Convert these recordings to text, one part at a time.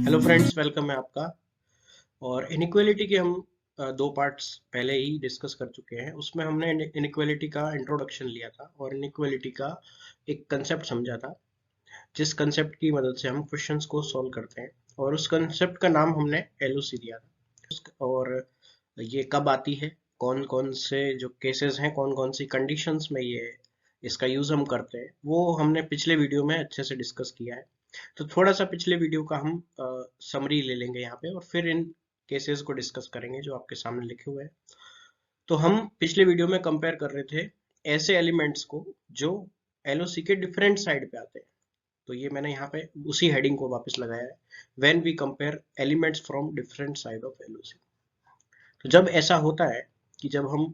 Hello friends, welcome है आपका। और इनइक्वालिटी के हम दो पार्ट्स पहले ही डिस्कस कर चुके हैं। उसमें हमने इनइक्वालिटी का इंट्रोडक्शन लिया था और इनइक्वालिटी का एक कंसेप्ट समझा था, जिस कंसेप्ट की मदद से हम क्वेश्चंस को सॉल्व करते हैं। और उस कंसेप्ट का नाम हमने एलओसी दिया था। और ये कब आती है, कौन कौन से जो केसेस हैं, कौन कौन सी कंडीशंस में ये इसका यूज हम करते हैं, वो हमने पिछले वीडियो में अच्छे से डिस्कस किया है। तो थोड़ा सा पिछले वीडियो का हम समरी ले लेंगे यहाँ पे और फिर इन केसेस को डिस्कस करेंगे जो आपके सामने लिखे हुए हैं। तो हम पिछले वीडियो में कंपेयर कर रहे थे ऐसे एलिमेंट्स को जो एलओसी के डिफरेंट साइड पे आते हैं। तो ये मैंने यहाँ पे उसी हेडिंग को वापस लगाया है, when we compare elements from different side of LOC. तो जब ऐसा होता है कि जब हम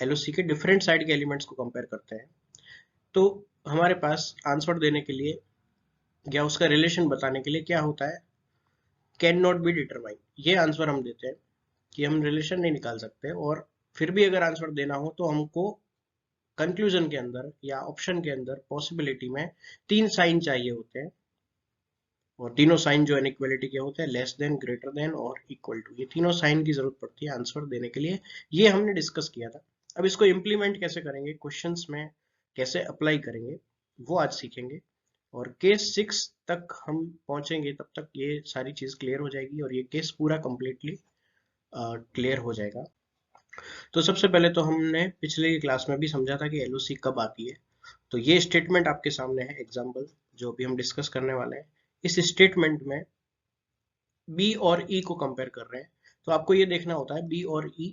एलओसी के डिफरेंट साइड के एलिमेंट्स को कंपेयर करते हैं, तो हमारे पास आंसर देने के लिए या उसका रिलेशन बताने के लिए क्या होता है, कैन नॉट बी डिटरमाइन। ये आंसर हम देते हैं कि हम रिलेशन नहीं निकाल सकते। और फिर भी अगर आंसर देना हो तो हमको कंक्लूजन के अंदर या ऑप्शन के अंदर पॉसिबिलिटी में तीन साइन चाहिए होते हैं। और तीनों साइन जो इनइक्वालिटी के होते हैं, लेस देन, ग्रेटर देन और इक्वल टू, ये तीनों साइन की जरूरत पड़ती है आंसर देने के लिए। ये हमने डिस्कस किया था। अब इसको इम्प्लीमेंट कैसे करेंगे, क्वेश्चंस में कैसे अप्लाई करेंगे, वो आज सीखेंगे। और केस 6 तक हम पहुंचेंगे, तब तक ये सारी चीज क्लियर हो जाएगी और ये केस पूरा कंप्लीटली क्लियर हो जाएगा। तो सबसे पहले तो हमने पिछले क्लास में भी समझा था कि एलओसी कब आती है। तो ये स्टेटमेंट आपके सामने है, एग्जाम्पल जो अभी हम डिस्कस करने वाले हैं। इस स्टेटमेंट में बी और ई को कंपेयर कर रहे हैं। तो आपको ये देखना होता है बी और ई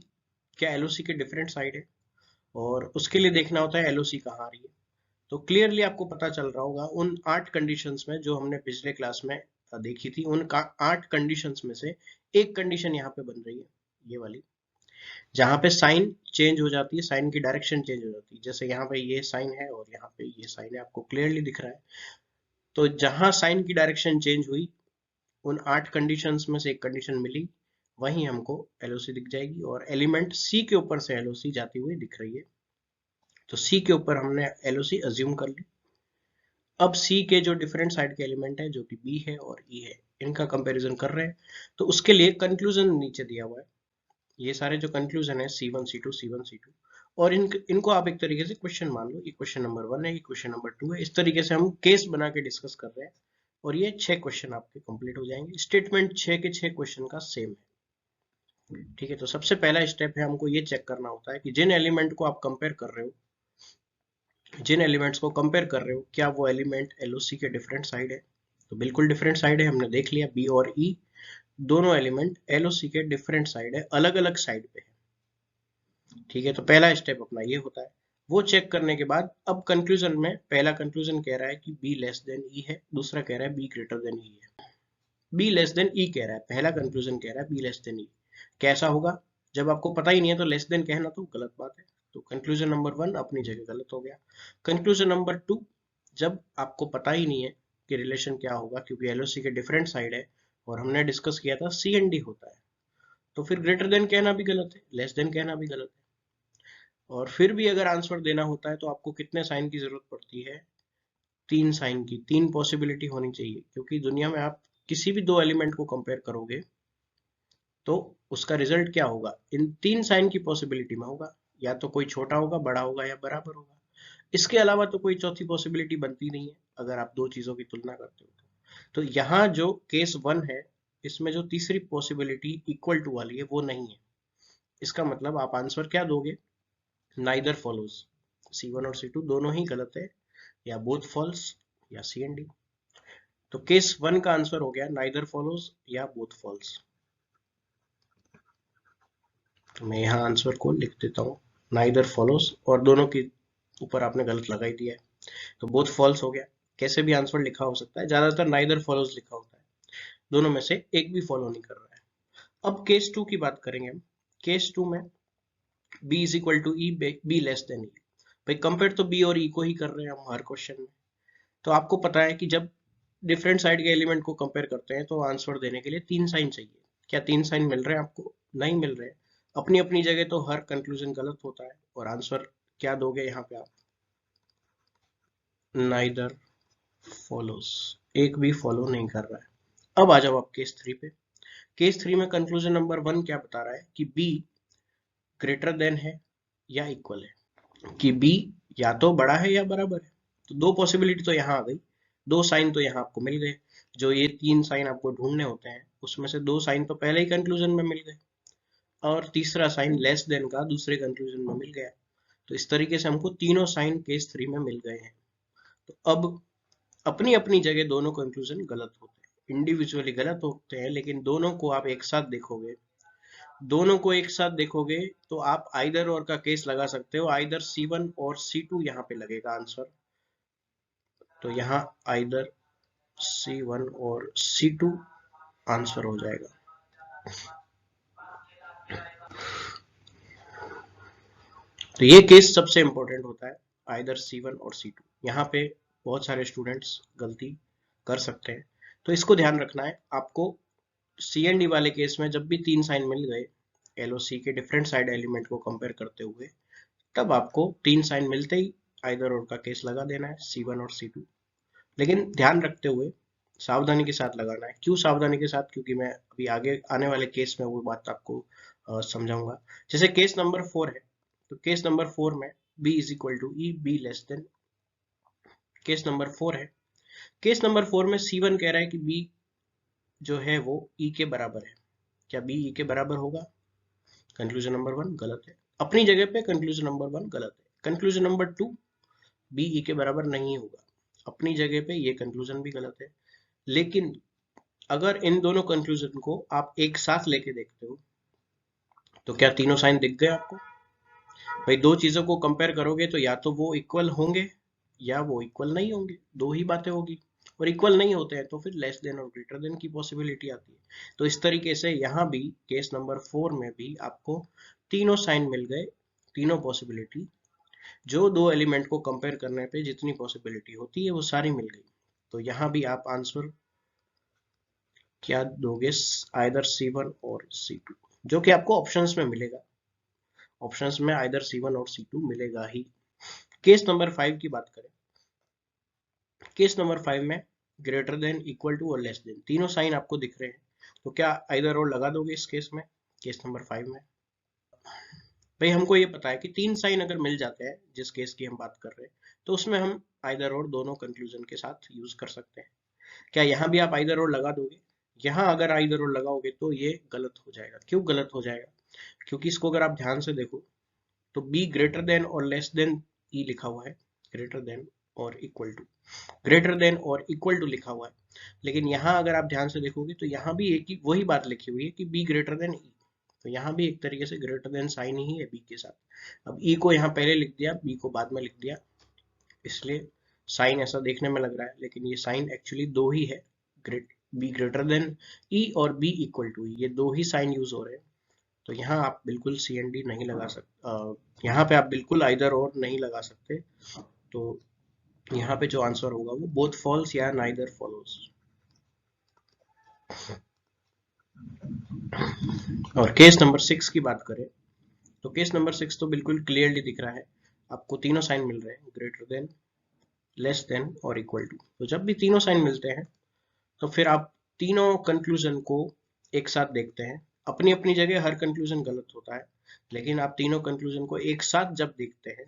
क्या एलओसी के डिफरेंट साइड है, और उसके लिए देखना होता है एलओसी कहाँ आ रही है। तो क्लियरली आपको पता चल रहा होगा उन 8 कंडीशंस में जो हमने पिछले क्लास में देखी थी, उन 8 कंडीशंस में से एक कंडीशन यहाँ पे बन रही है, ये वाली, जहाँ पे साइन चेंज हो जाती है, साइन की डायरेक्शन चेंज हो जाती है। जैसे यहाँ पे ये साइन है और यहाँ पे ये साइन है, आपको क्लियरली दिख रहा है। तो जहाँ साइन की डायरेक्शन चेंज हुई, उन 8 कंडीशंस में से एक कंडीशन मिली, वहीं हमको एलओसी दिख जाएगी। और एलिमेंट सी के ऊपर से एलओसी जाती हुई दिख रही है। तो सी के ऊपर हमने एलओसी अज्यूम कर ली। अब सी के जो डिफरेंट साइड के एलिमेंट है, जो कि बी है और ई है, इनका कंपैरिजन कर रहे हैं। तो उसके लिए कंक्लूजन नीचे दिया हुआ है। ये सारे जो कंक्लूजन है, C1 C2 C1 C2, और इनको आप एक तरीके से क्वेश्चन मान लो। ये क्वेश्चन नंबर 1 है, ये क्वेश्चन नंबर 2 है। इस तरीके से हम केस बना के डिस्कस कर रहे हैं और ये 6 क्वेश्चन आपके कंप्लीट हो जाएंगे। स्टेटमेंट 6 के 6 क्वेश्चन का सेम है। ठीक है, तो सबसे पहला स्टेप है, हमको ये चेक करना होता है कि जिन एलिमेंट को आप कंपेयर कर रहे हो, जिन एलिमेंट्स को कंपेयर कर रहे हो, क्या वो एलिमेंट एलओसी के डिफरेंट साइड है। तो बिल्कुल डिफरेंट साइड है, हमने देख लिया। बी और ई दोनों एलिमेंट एलओसी के डिफरेंट साइड है, अलग अलग साइड पे है। ठीक है, तो पहला स्टेप अपना ये होता है। वो चेक करने के बाद अब कंक्लूजन में, पहला कंक्लूजन कह रहा है कि बी लेस देन ई है, दूसरा कह रहा है बी ग्रेटर देन ई है। बी लेस देन ई कह रहा है, पहला कंक्लूजन कह रहा है बी लेस देन ई। कैसा होगा, जब आपको पता ही नहीं है तो लेस देन कहना तो गलत बात है। तो कंक्लूजन नंबर 1 अपनी जगह गलत हो गया। कंक्लूजन नंबर 2, जब आपको पता ही नहीं है कि रिलेशन क्या होगा, क्योंकि एलओसी के डिफरेंट साइड है और हमने डिस्कस किया था सी एंड डी होता है, तो फिर ग्रेटर देन कहना भी गलत है, लेस देन कहना भी गलत है। और फिर भी अगर आंसर देना होता है तो आपको कितने साइन की जरूरत पड़ती है, 3 साइन की। 3 पॉसिबिलिटी होनी चाहिए, क्योंकि दुनिया में आप किसी भी दो एलिमेंट को कंपेयर करोगे तो उसका रिजल्ट क्या होगा, इन 3 साइन की पॉसिबिलिटी में होगा। या तो कोई छोटा होगा, बड़ा होगा या बराबर होगा। इसके अलावा तो कोई चौथी पॉसिबिलिटी बनती नहीं है अगर आप दो चीजों की तुलना करते हो। तो यहाँ जो केस 1 है, इसमें जो तीसरी पॉसिबिलिटी इक्वल टू वाली है वो नहीं है। इसका मतलब आप आंसर क्या दोगे, नाइदर फॉलोज। C1 और C2 दोनों ही गलत है, या बोथ फॉल्स, या सी एंड डी। तो केस 1 का आंसर हो गया नाइदर फॉलोज या बोथ फॉल्स। तो मैं यहाँ आंसर को लिख देता हूँ, नाइदर फॉलोज, और दोनों के ऊपर आपने गलत लगा ही दिया है, तो बोथ फॉल्स हो गया। कैसे भी आंसर लिखा हो सकता है, ज्यादातर नाइदर फॉलोज लिखा होता है, दोनों में से एक भी फॉलो नहीं कर रहा है। अब केस 2 की बात करेंगे हम। केस 2 में b is equal to E, B less than E. भाई कंपेयर तो b और e को ही कर रहे हैं हम हर क्वेश्चन में। तो आपको पता है कि जब डिफरेंट साइड के एलिमेंट को कंपेयर करते हैं तो आंसर देने के लिए 3 साइन चाहिए। क्या 3 साइन मिल रहे हैं आपको? नहीं मिल रहे हैं। अपनी अपनी जगह तो हर कंक्लूजन गलत होता है, और आंसर क्या दोगे यहाँ पे आप, नाइदर फॉलोज, एक भी फॉलो नहीं कर रहा है। अब आ जाओ आप केस 3 पे। केस 3 में कंक्लूजन नंबर 1 क्या बता रहा है कि बी ग्रेटर देन है या इक्वल है, कि बी या तो बड़ा है या बराबर है। तो दो पॉसिबिलिटी तो यहाँ आ गई, दो साइन तो यहाँ आपको मिल गए। जो ये 3 साइन आपको ढूंढने होते हैं उसमें से 2 साइन तो पहले ही कंक्लूजन में मिल गए, और तीसरा साइन लेस देन का दूसरे कंक्लूजन में मिल गया। तो इस तरीके से हमको तीनों साइन केस 3 में मिल गए हैं। तो अब अपनी अपनी जगह दोनों कंक्लूजन गलत होते हैं, इंडिविजुअली गलत होते हैं, लेकिन दोनों को आप एक साथ देखोगे, दोनों को एक साथ देखोगे तो आप आइदर और का केस लगा सकते हो। आइदर C1 और C2 यहाँ पे लगेगा आंसर। तो यहाँ आइदर C1 और C2 आंसर हो जाएगा। तो ये केस सबसे इंपॉर्टेंट होता है, आइदर C1 और C2। यहाँ पे बहुत सारे स्टूडेंट्स गलती कर सकते हैं, तो इसको ध्यान रखना है आपको। CND वाले केस में जब भी 3 साइन मिल गए LOC के डिफरेंट साइड एलिमेंट को कंपेयर करते हुए, तब आपको 3 साइन मिलते ही आइदर और का केस लगा देना है, C1 और C2। लेकिन ध्यान रखते हुए सावधानी के साथ लगाना है। क्यों सावधानी के साथ? क्योंकि मैं अभी आगे आने वाले केस में वो बात आपको समझाऊंगा। जैसे केस नंबर 4 है, तो केस नंबर 4 में b is equal to E, B less than. Case number 4 है, केस नंबर 4 में C1 कह रहा है कि b जो है वो e के बराबर है। क्या b e के बराबर होगा? कंक्लूजन नंबर 1 गलत है, अपनी जगह पे कंक्लूजन नंबर 1 गलत है। कंक्लूजन नंबर 2, b e के बराबर नहीं होगा, अपनी जगह पे ये कंक्लूजन भी गलत है। लेकिन अगर इन दोनों कंक्लूजन को आप एक साथ लेके देखते हो, तो क्या तीनों साइन दिख गए आपको? भाई दो चीजों को कंपेयर करोगे तो या तो वो इक्वल होंगे या वो इक्वल नहीं होंगे, दो ही बातें होगी। और इक्वल नहीं होते हैं तो फिर लेस देन और ग्रेटर देन की पॉसिबिलिटी आती है। तो इस तरीके से यहाँ भी केस नंबर 4 में भी आपको तीनों साइन मिल गए, तीनों पॉसिबिलिटी, जो दो एलिमेंट को कंपेयर करने पे जितनी पॉसिबिलिटी होती है वो सारी मिल गई। तो यहाँ भी आप आंसर क्या दोगे? आइदर C1 और C2, जो कि आपको ऑप्शंस में मिलेगा। ऑप्शंस में आइदर C1 और C2 मिलेगा ही। केस नंबर 5 की बात करें, केस नंबर 5 में ग्रेटर देन, इक्वल टू और लेस देन तीनों साइन आपको दिख रहे हैं, तो क्या आइदर और लगा दोगे इस केस में? केस नंबर 5 में भाई हमको ये पता है कि 3 साइन अगर मिल जाते हैं, जिस केस की हम बात कर रहे हैं, तो उसमें हम आइदर और दोनों कंक्लूजन के साथ यूज कर सकते हैं। क्या यहाँ भी आप आइदर और लगा दोगे? यहाँ अगर आइदर और लगाओगे तो ये गलत हो जाएगा। क्यों गलत हो जाएगा? क्योंकि इसको अगर आप ध्यान से देखो तो बी ग्रेटर देन और लेस देन ई लिखा हुआ है, ग्रेटर देन और इक्वल टू, ग्रेटर देन और इक्वल टू लिखा हुआ है। लेकिन यहाँ अगर आप ध्यान से देखोगे तो यहाँ भी एक ही वही बात लिखी हुई है कि बी ग्रेटर देन ई। तो यहाँ भी एक तरीके से ग्रेटर देन साइन ही है बी के साथ। अब ई को यहाँ पहले लिख दिया, बी को बाद में लिख दिया, इसलिए साइन ऐसा देखने में लग रहा है, लेकिन ये साइन एक्चुअली दो ही है। ग्रेट बी ग्रेटर देन ई और बी इक्वल टू ई, ये दो ही साइन यूज हो रहे हैं। तो यहाँ आप बिल्कुल CND नहीं लगा सकते, यहाँ पे आप बिल्कुल आइदर और नहीं लगा सकते। तो यहाँ पे जो आंसर होगा वो बोथ फॉल्स या नाइदर फॉलोस। और केस नंबर 6 की बात करें, तो केस नंबर 6 तो बिल्कुल क्लियरली दिख रहा है आपको, तीनों साइन मिल रहे हैं, ग्रेटर देन, लेस देन और इक्वल टू। तो जब भी तीनों साइन मिलते हैं तो फिर आप तीनों कंक्लूजन को एक साथ देखते हैं। अपनी अपनी जगह हर कंक्लूजन गलत होता है, लेकिन आप तीनों कंक्लूजन को एक साथ जब देखते हैं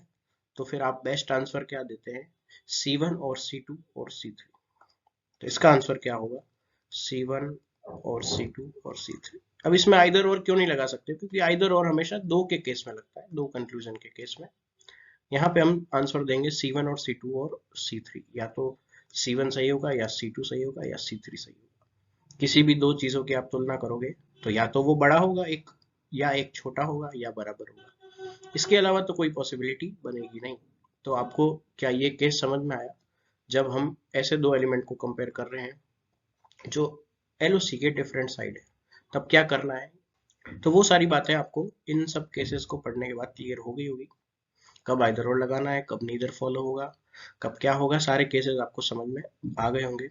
तो फिर आप बेस्ट आंसर क्या देते हैं? C1 और C2 और C3। तो इसका आंसर क्या होगा? C1 और C2 और C3। अब इसमें आइदर और क्यों नहीं लगा सकते? क्योंकि आइदर और हमेशा दो के केस में लगता है, दो कंक्लूजन के केस में। यहाँ पे हम आंसर देंगे C1 और C2 और C3, या तो C1 सही होगा या C2 सही होगा या C3 सही होगा। किसी भी दो चीजों की आप तुलना करोगे तो या तो वो बड़ा होगा एक, या एक छोटा होगा, या बराबर होगा। इसके अलावा तो कोई पॉसिबिलिटी बनेगी नहीं। तो आपको क्या ये केस समझ में आया? जब हम ऐसे दो एलिमेंट को कंपेयर कर रहे हैं जो LOC के डिफरेंट साइड है, तब क्या करना है? तो वो सारी बातें आपको इन सब केसेस को पढ़ने के बाद क्लियर हो गई होगी। कब आइदर और लगाना है, कब नीदर फॉलो होगा, कब क्या होगा, सारे केसेस आपको समझ में आ गए होंगे।